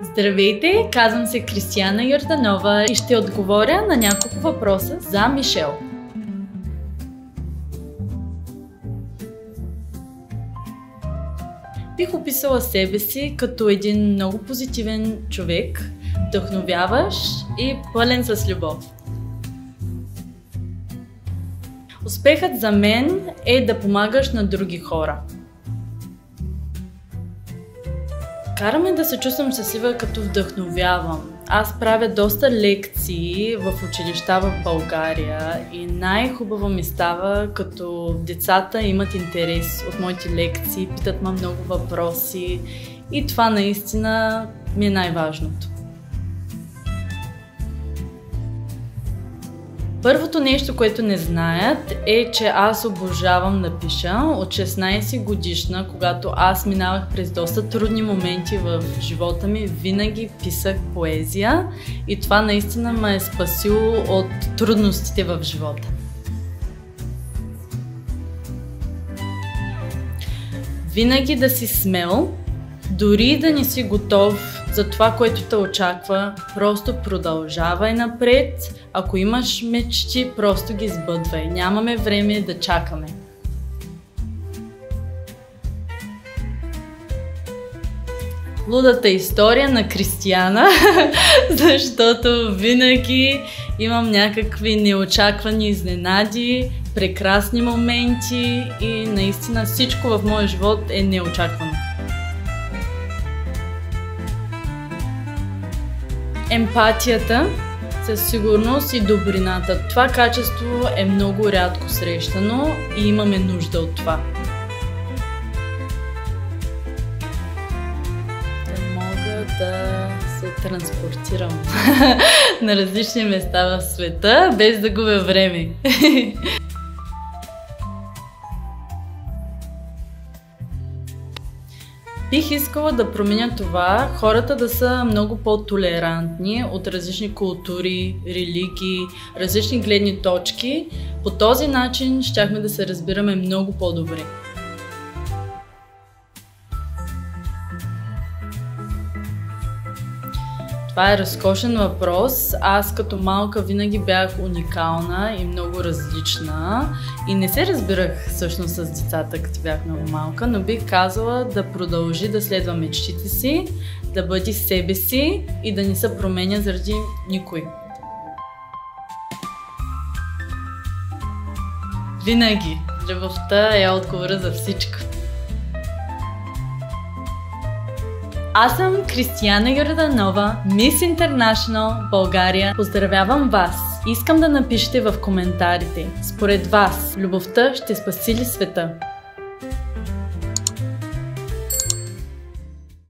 Здравейте, казвам се Кристияна Йорданова и ще отговоря на няколко въпроса за Мишел. Бих описала себе си като един много позитивен човек, вдъхновяващ и пълен с любов. Успехът за мен е да помагаш на други хора. Караме да се чувствам щастлива, като вдъхновявам. Аз правя доста лекции в училища в България и най-хубаво ми става, като децата имат интерес от моите лекции, питат ме много въпроси и това наистина ми е най-важното. Първото нещо, което не знаят, е, че аз обожавам да пиша. От 16 годишна, когато аз минавах през доста трудни моменти в живота ми, винаги писах поезия и това наистина ме е спасило от трудностите в живота. Винаги да си смел, дори да не си готов за това, което те очаква, просто продължавай напред. Ако имаш мечти, просто ги сбъдвай. Нямаме време да чакаме. Лудата история на Кристияна, защото винаги имам някакви неочаквани изненади, прекрасни моменти и наистина всичко в моя живот е неочаквано. Емпатията, със сигурност и добрината. Това качество е много рядко срещано и имаме нужда от това. Да мога да се транспортирам на различни места в света, без да губя време. Бих искала да променя това, хората да са много по-толерантни от различни култури, религии, различни гледни точки. По този начин щяхме да се разбираме много по-добре. Това е разкошен въпрос. Аз като малка винаги бях уникална и много различна и не се разбирах всъщност с децата, като бях много малка, но бих казала да продължи да следва мечтите си, да бъде себе си и да не се променя заради никой. Винаги любовта е отговора за всичко. Аз съм Кристияна Йорданова, Мис Интернешънъл България. Поздравявам вас! Искам да напишете в коментарите, според вас, любовта ще спаси ли света?